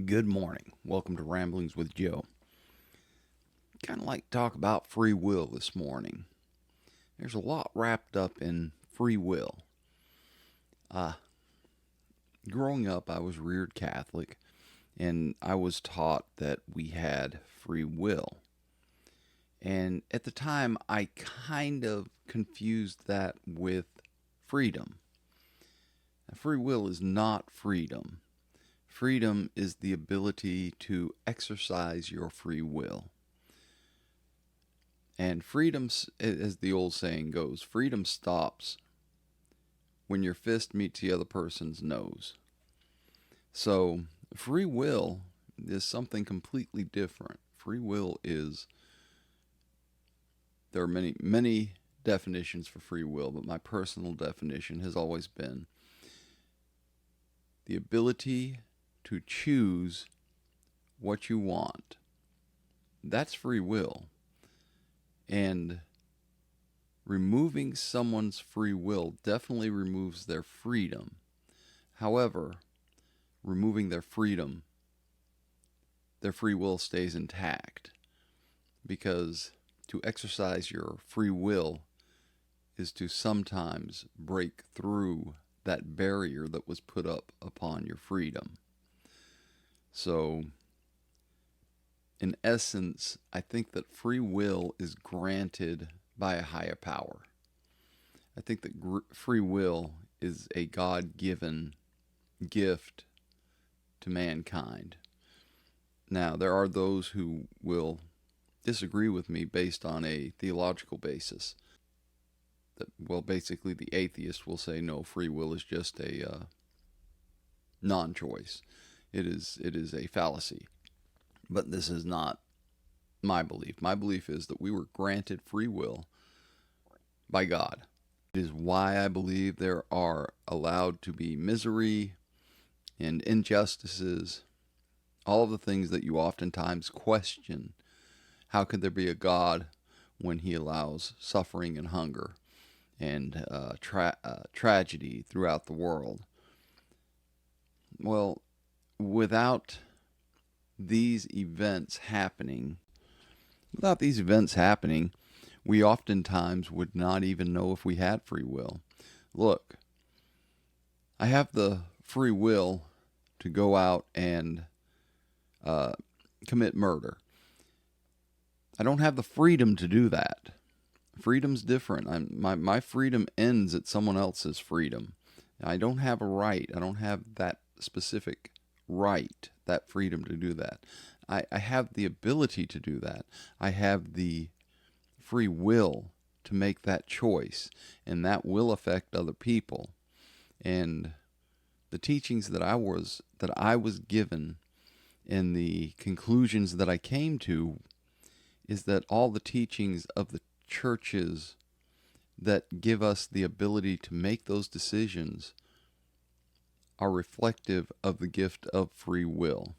Good morning. Welcome to Ramblings with Joe. Kind of like to talk about free will this morning. There's a lot wrapped up in free will. Uh, Growing up, I was reared Catholic, and I was taught that we had free will. And at the time, I kind of confused that with freedom. Now, free will is not freedom. Freedom is the ability to exercise your free will. And freedom, as the old saying goes, freedom stops when your fist meets the other person's nose. So, free will is something completely different. Free will is, there are many definitions for free will, but my personal definition has always been the ability to choose what you want. That's free will. And removing someone's free will definitely removes their freedom. However, removing their freedom, their free will stays intact. Because to exercise your free will is to sometimes break through that barrier that was put up upon your freedom. So, in essence, I think that free will is granted by a higher power. I think that free will is a God-given gift to mankind. Now, there are those who will disagree with me based on a theological basis. Well, basically, the atheist will say, no, free will is just a non-choice. It is a fallacy. But this is not my belief. My belief is that we were granted free will by God. It is why I believe there are allowed to be misery and injustices, all of the things that you oftentimes question. How could there be a God when he allows suffering and hunger and tragedy throughout the world? Well, without these events happening, we oftentimes would not even know if we had free will. Look, I have the free will to go out and commit murder. I don't have the freedom to do that. Freedom's different. My freedom ends at someone else's freedom. I don't have a right. I don't have that specific right, that freedom to do that. I have the ability to do that. I have the free will to make that choice, and that will affect other people. And the teachings that I was given and the conclusions that I came to is that all the teachings of the churches that give us the ability to make those decisions are reflective of the gift of free will.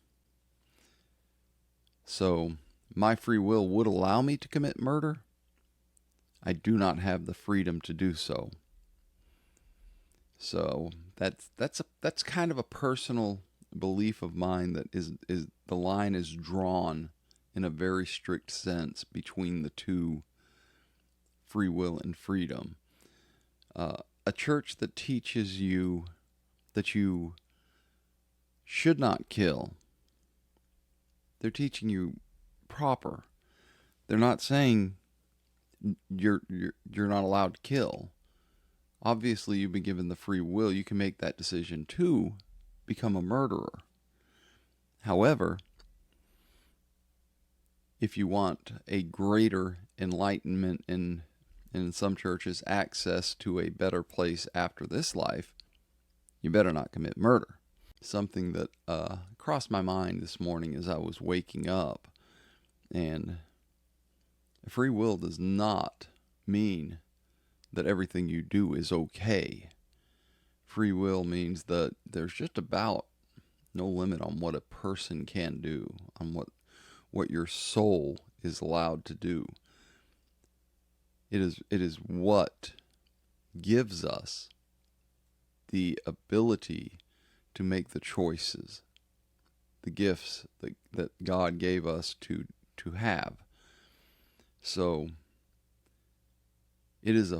So, my free will would allow me to commit murder. I do not have the freedom to do so. So, that's kind of a personal belief of mine, that is the line is drawn in a very strict sense between the two, free will and freedom. A church that teaches you that you should not kill, they're teaching you proper. They're not saying you're not allowed to kill. Obviously, you've been given the free will. You can make that decision to become a murderer. However, if you want a greater enlightenment and in some churches access to a better place after this life, you better not commit murder. Something that crossed my mind this morning as I was waking up, and free will does not mean that everything you do is okay. Free will means that there's just about no limit on what a person can do, on what your soul is allowed to do. It is what gives us the ability to make the choices. the gifts that God gave us to have. So it is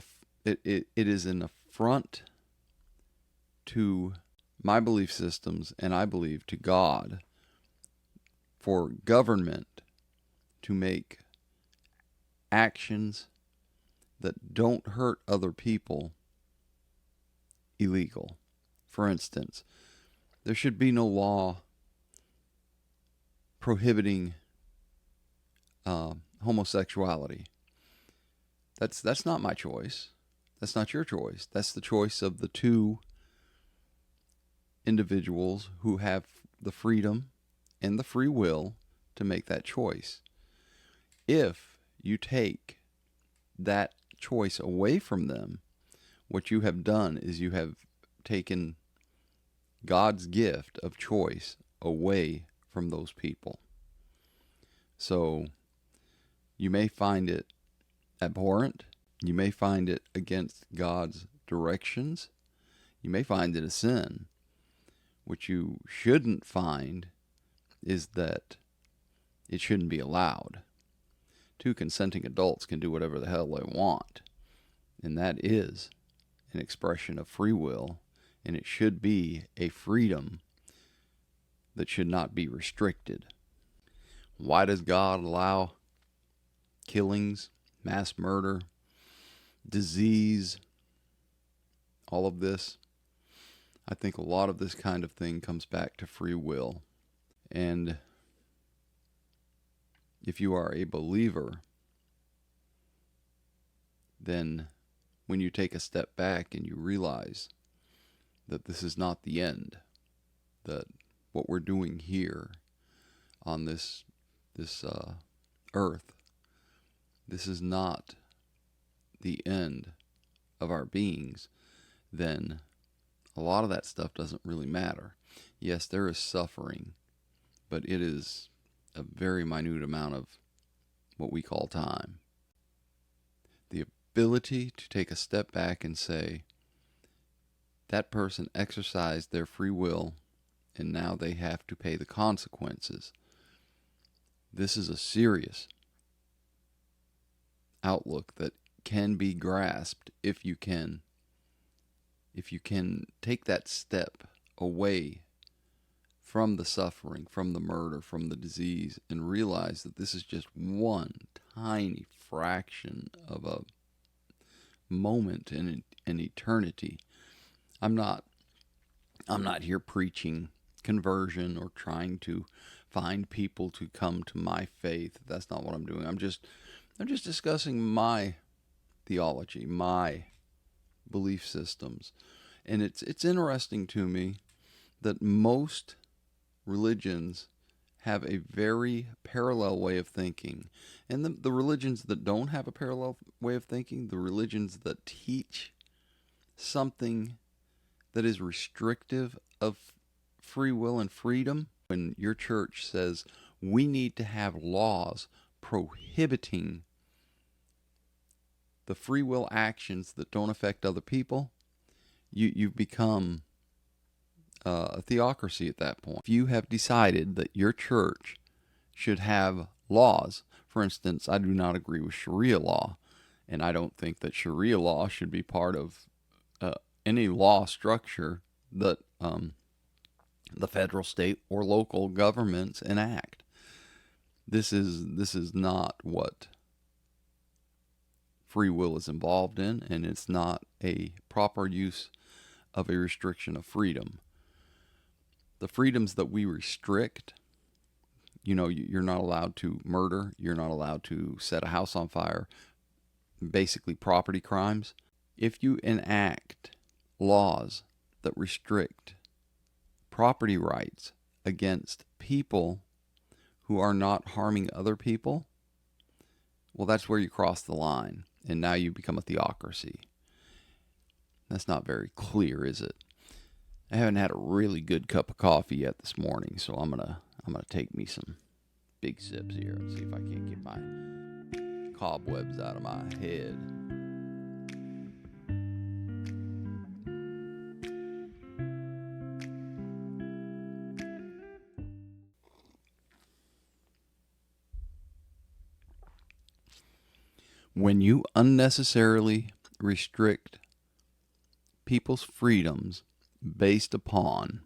it is an affront to my belief systems, and I believe to God, for government to make actions that don't hurt other people illegal. For instance, there should be no law prohibiting homosexuality. That's not my choice. That's not your choice. That's the choice of the two individuals who have the freedom and the free will to make that choice. If you take that choice away from them, what you have done is you have taken God's gift of choice away from those people. So you may find it abhorrent. You may find it against God's directions. You may find it a sin. What you shouldn't find is that it shouldn't be allowed. Two consenting adults can do whatever the hell they want, and that is an expression of free will, and it should be a freedom that should not be restricted. Why does God allow killings, mass murder, disease, all of this? I think a lot of this kind of thing comes back to free will. And if you are a believer, then when you take a step back and you realize that this is not the end, that what we're doing here on this earth, this is not the end of our beings, then a lot of that stuff doesn't really matter. Yes, there is suffering, but it is a very minute amount of what we call time. The ability to take a step back and say, that person exercised their free will and now they have to pay the consequences. This is a serious outlook that can be grasped if you can take that step away from the suffering, from the murder, from the disease, and realize that this is just one tiny fraction of a moment in an eternity. I'm not here preaching conversion or trying to find people to come to my faith. That's not what I'm doing. I'm just discussing my theology, my belief systems. And it's interesting to me that most religions have a very parallel way of thinking. And the religions that don't have a parallel way of thinking, the religions that teach something that is restrictive of free will and freedom, when your church says we need to have laws prohibiting the free will actions that don't affect other people, you've become a theocracy at that point. If you have decided that your church should have laws, for instance, I do not agree with Sharia law, and I don't think that Sharia law should be part of any law structure that the federal, state, or local governments enact. This is not what free will is involved in, and it's not a proper use of a restriction of freedom. The freedoms that we restrict, you're not allowed to murder, you're not allowed to set a house on fire, basically property crimes. If you enact laws that restrict property rights against people who are not harming other people, well, that's where you cross the line, and now you become a theocracy. That's not very clear, is it? I haven't had a really good cup of coffee yet this morning, so I'm gonna take me some big sips here and see if I can't get my cobwebs out of my head. When you unnecessarily restrict people's freedoms based upon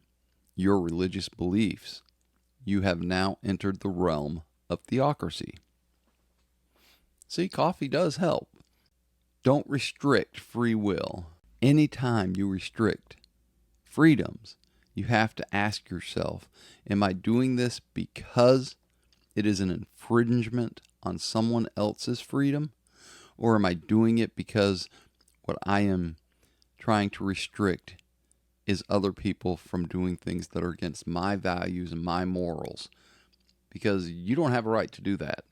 your religious beliefs, you have now entered the realm of theocracy. See, coffee does help. Don't restrict free will. Anytime you restrict freedoms, you have to ask yourself, am I doing this because it is an infringement on someone else's freedom? Or am I doing it because what I am trying to restrict is other people from doing things that are against my values and my morals? Because you don't have a right to do that.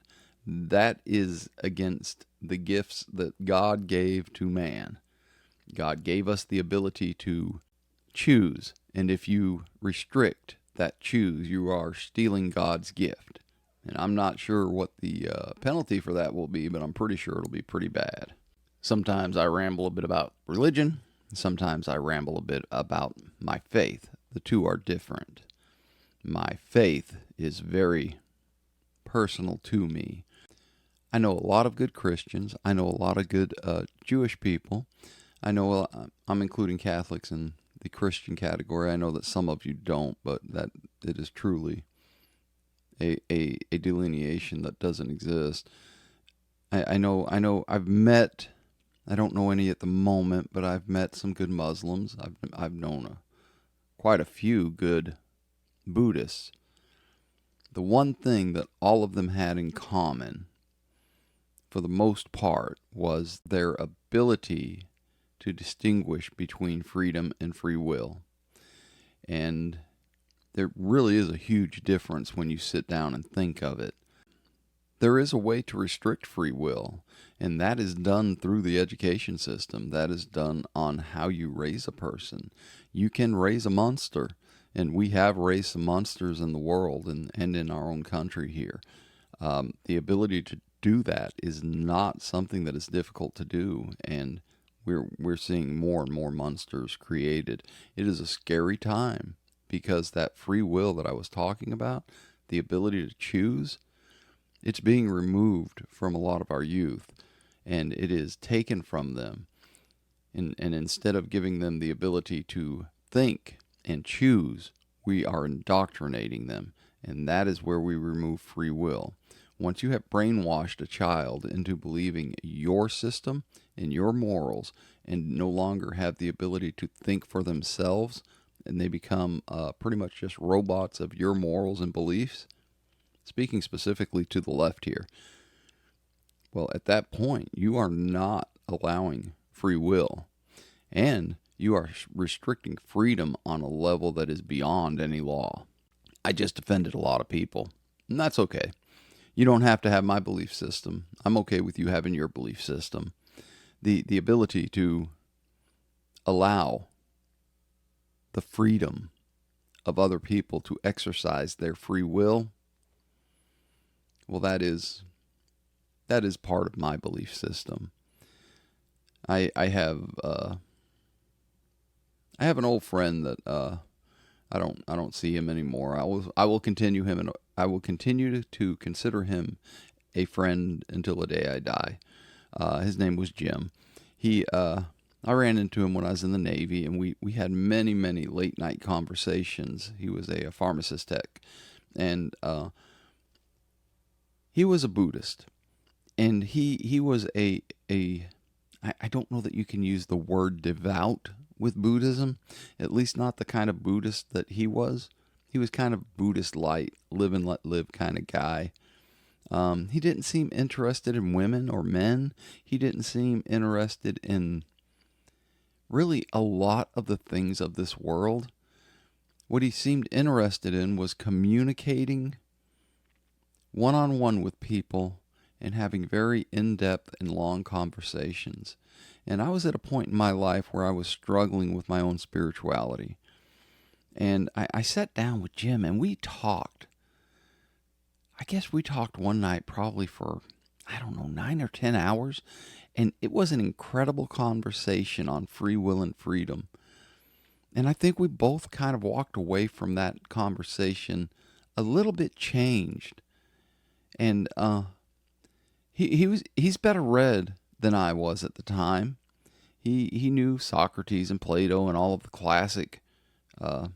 That is against the gifts that God gave to man. God gave us the ability to choose, and if you restrict that choose, you are stealing God's gift. And I'm not sure what the penalty for that will be, but I'm pretty sure it'll be pretty bad. Sometimes I ramble a bit about religion. Sometimes I ramble a bit about my faith. The two are different. My faith is very personal to me. I know a lot of good Christians. I know a lot of good Jewish people. I know I'm including Catholics in the Christian category. I know that some of you don't, but that it is truly a delineation that doesn't exist. I know I've met, I don't know any at the moment, but I've met some good Muslims. I've known quite a few good Buddhists. The one thing that all of them had in common, for the most part, was their ability to distinguish between freedom and free will. And there really is a huge difference when you sit down and think of it. There is a way to restrict free will, and that is done through the education system. That is done on how you raise a person. You can raise a monster, and we have raised some monsters in the world and in our own country here. The ability to do that is not something that is difficult to do, and we're seeing more and more monsters created. It is a scary time because that free will that I was talking about, the ability to choose, it's being removed from a lot of our youth, and it is taken from them. And instead of giving them the ability to think and choose, we are indoctrinating them, and that is where we remove free will. Once you have brainwashed a child into believing your system and your morals and no longer have the ability to think for themselves, and they become pretty much just robots of your morals and beliefs, speaking specifically to the left here, well, at that point, you are not allowing free will, and you are restricting freedom on a level that is beyond any law. I just offended a lot of people, and that's okay. You don't have to have my belief system. I'm okay with you having your belief system. The ability to allow the freedom of other people to exercise their free will, well, that is part of my belief system. I have an old friend that I don't see him anymore. I will continue him, and I will continue to consider him a friend until the day I die. His name was Jim. I ran into him when I was in the Navy, and we had many late night conversations. He was a pharmacist tech, and he was a Buddhist, and he was I don't know that you can use the word devout with Buddhism, at least not the kind of Buddhist that he was. He was kind of Buddhist light, live and let live kind of guy. He didn't seem interested in women or men. He didn't seem interested in really a lot of the things of this world. What he seemed interested in was communicating one-on-one with people and having very in-depth and long conversations. And I was at a point in my life where I was struggling with my own spirituality. And I sat down with Jim and we talked. I guess we talked one night probably for, 9 or 10 hours. And it was an incredible conversation on free will and freedom. And I think we both kind of walked away from that conversation a little bit changed. And he's better read than I was at the time. He knew Socrates and Plato and all of the classic uh,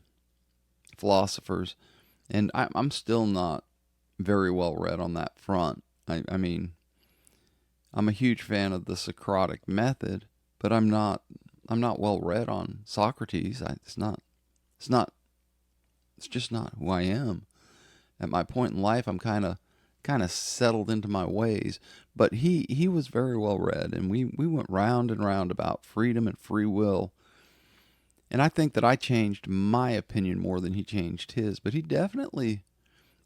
philosophers, and I'm still not very well read on that front. I mean, I'm a huge fan of the Socratic method, but I'm not well read on Socrates. It's not it's just not who I am. At my point in life, I'm kind of settled into my ways. But he was very well read, and we went round and round about freedom and free will. And I think that I changed my opinion more than he changed his. But he definitely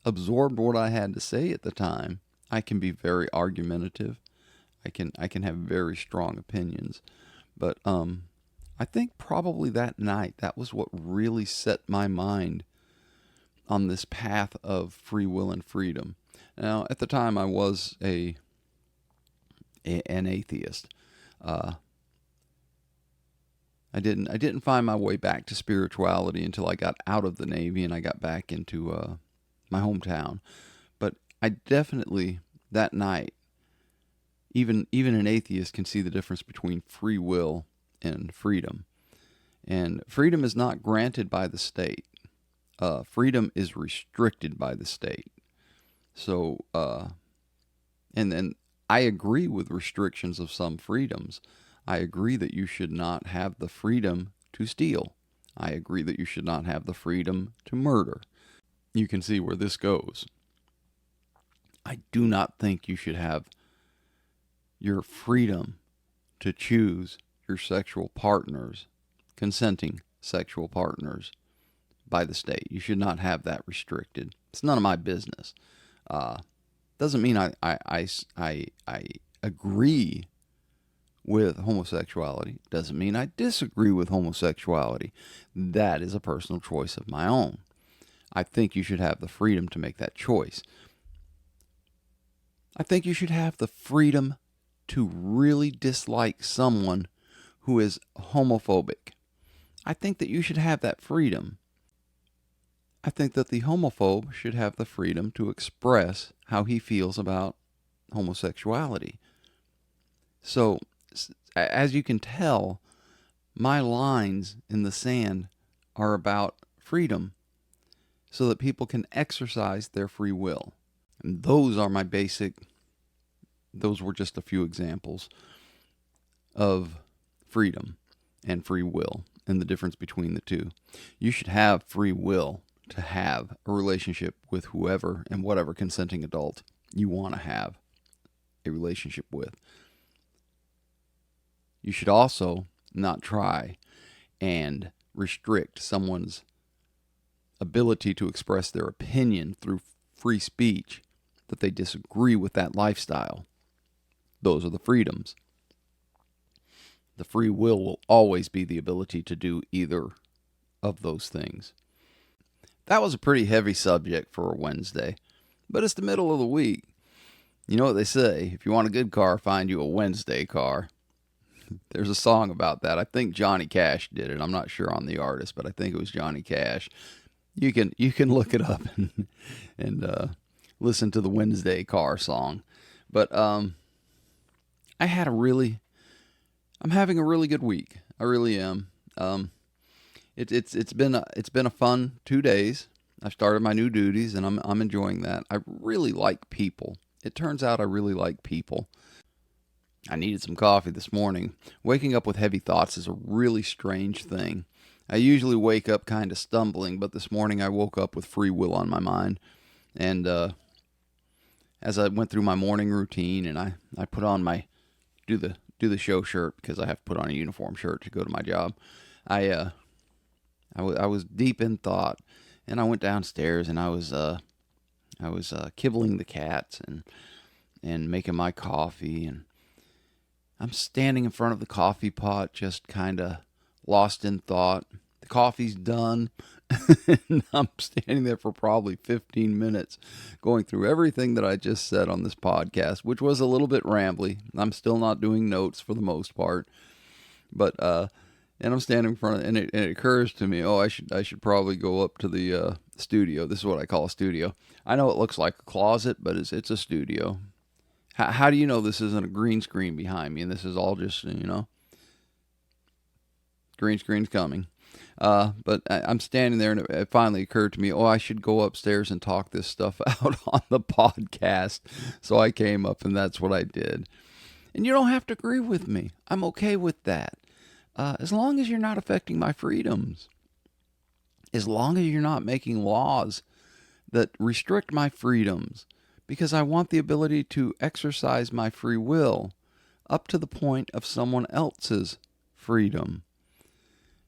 absorbed what I had to say at the time. I can be very argumentative. I can have very strong opinions. But I think probably that night that was what really set my mind on this path of free will and freedom. Now, at the time, I was an atheist. Uh, I didn't find my way back to spirituality until I got out of the Navy and I got back into my hometown. But I definitely that night, even an atheist can see the difference between free will and freedom. And freedom is not granted by the state. Freedom is restricted by the state. So, and then I agree with restrictions of some freedoms. I agree that you should not have the freedom to steal. I agree that you should not have the freedom to murder. You can see where this goes. I do not think you should have your freedom to choose your sexual partners, consenting sexual partners, by the state. You should not have that restricted. It's none of my business. Uh, doesn't mean I agree with homosexuality. Doesn't mean I disagree with homosexuality. That is a personal choice of my own. I think you should have the freedom to make that choice. I think you should have the freedom to really dislike someone who is homophobic. I think that you should have that freedom. I think that the homophobe should have the freedom to express how he feels about homosexuality. So, as you can tell, my lines in the sand are about freedom so that people can exercise their free will. And those were just a few examples of freedom and free will and the difference between the two. You should have free will to have a relationship with whoever and whatever consenting adult you want to have a relationship with. You should also not try and restrict someone's ability to express their opinion through free speech that they disagree with that lifestyle. Those are the freedoms. The free will always be the ability to do either of those things. That was a pretty heavy subject for a Wednesday, but it's the middle of the week. You know what they say, if you want a good car, find you a Wednesday car. There's a song about that. I think Johnny Cash did it. I'm not sure on the artist, but I think it was Johnny Cash. You can look it up and listen to the Wednesday car song. But I'm having a really good week. I really am. It's been a fun 2 days. I've started my new duties and I'm enjoying that. I really like people. It turns out I really like people. I needed some coffee this morning. Waking up with heavy thoughts is a really strange thing. I usually wake up kind of stumbling, but this morning I woke up with free will on my mind. And as I went through my morning routine and I put on my do the show shirt because I have to put on a uniform shirt to go to my job. I was deep in thought, and I went downstairs and I was kibbling the cats and making my coffee, and I'm standing in front of the coffee pot, just kind of lost in thought. The coffee's done, and I'm standing there for probably 15 minutes going through everything that I just said on this podcast, which was a little bit rambly. I'm still not doing notes for the most part, but and I'm standing in front of, and it occurs to me, I should probably go up to the studio. This is what I call a studio. I know it looks like a closet, but it's a studio. How do you know this isn't a green screen behind me and this is all just, green screen's coming? But I'm standing there, and it finally occurred to me, I should go upstairs and talk this stuff out on the podcast. So I came up, and that's what I did. And you don't have to agree with me. I'm okay with that. As long as you're not affecting my freedoms, as long as you're not making laws that restrict my freedoms, because I want the ability to exercise my free will up to the point of someone else's freedom.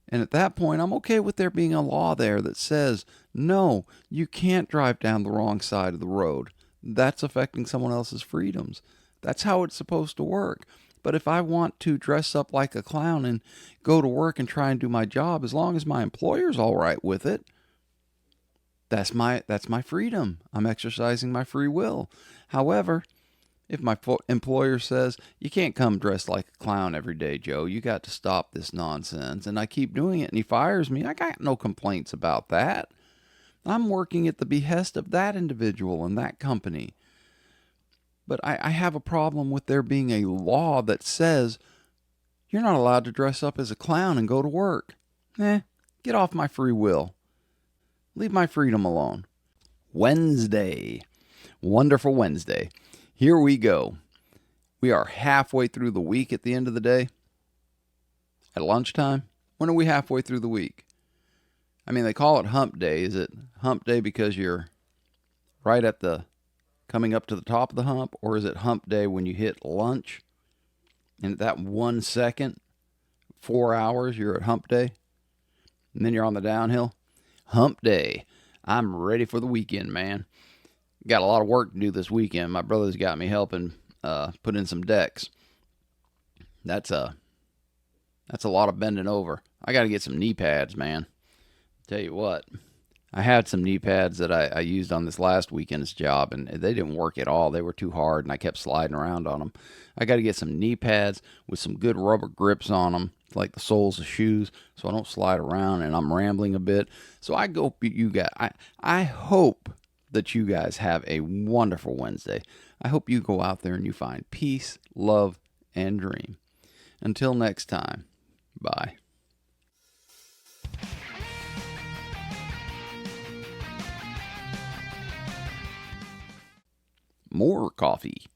And at that point, I'm okay with there being a law there that says, no, you can't drive down the wrong side of the road. That's affecting someone else's freedoms. That's how it's supposed to work. But if I want to dress up like a clown and go to work and try and do my job, as long as my employer's all right with it, that's my freedom. I'm exercising my free will. However, if my employer says, you can't come dressed like a clown every day, Joe, you got to stop this nonsense, and I keep doing it and he fires me, I got no complaints about that. I'm working at the behest of that individual and that company. But I have a problem with there being a law that says you're not allowed to dress up as a clown and go to work. Get off my free will. Leave my freedom alone. Wednesday. Wonderful Wednesday. Here we go. We are halfway through the week at the end of the day. At lunchtime? When are we halfway through the week? I mean, they call it hump day. Is it hump day because you're right at the coming up to the top of the hump? Or is it hump day when you hit lunch? And at that 1 second, 4 hours, you're at hump day? And then you're on the downhill? Hump day. I'm ready for the weekend, man. Got a lot of work to do this weekend. My brother's got me helping put in some decks. That's a lot of bending over. I got to get some knee pads, man. Tell you what, I had some knee pads that I used on this last weekend's job, and they didn't work at all. They were too hard, and I kept sliding around on them. I got to get some knee pads with some good rubber grips on them, like the soles of shoes, so I don't slide around, and I'm rambling a bit. So I hope that you guys have a wonderful Wednesday. I hope you go out there and you find peace, love, and dream. Until next time, bye. More coffee.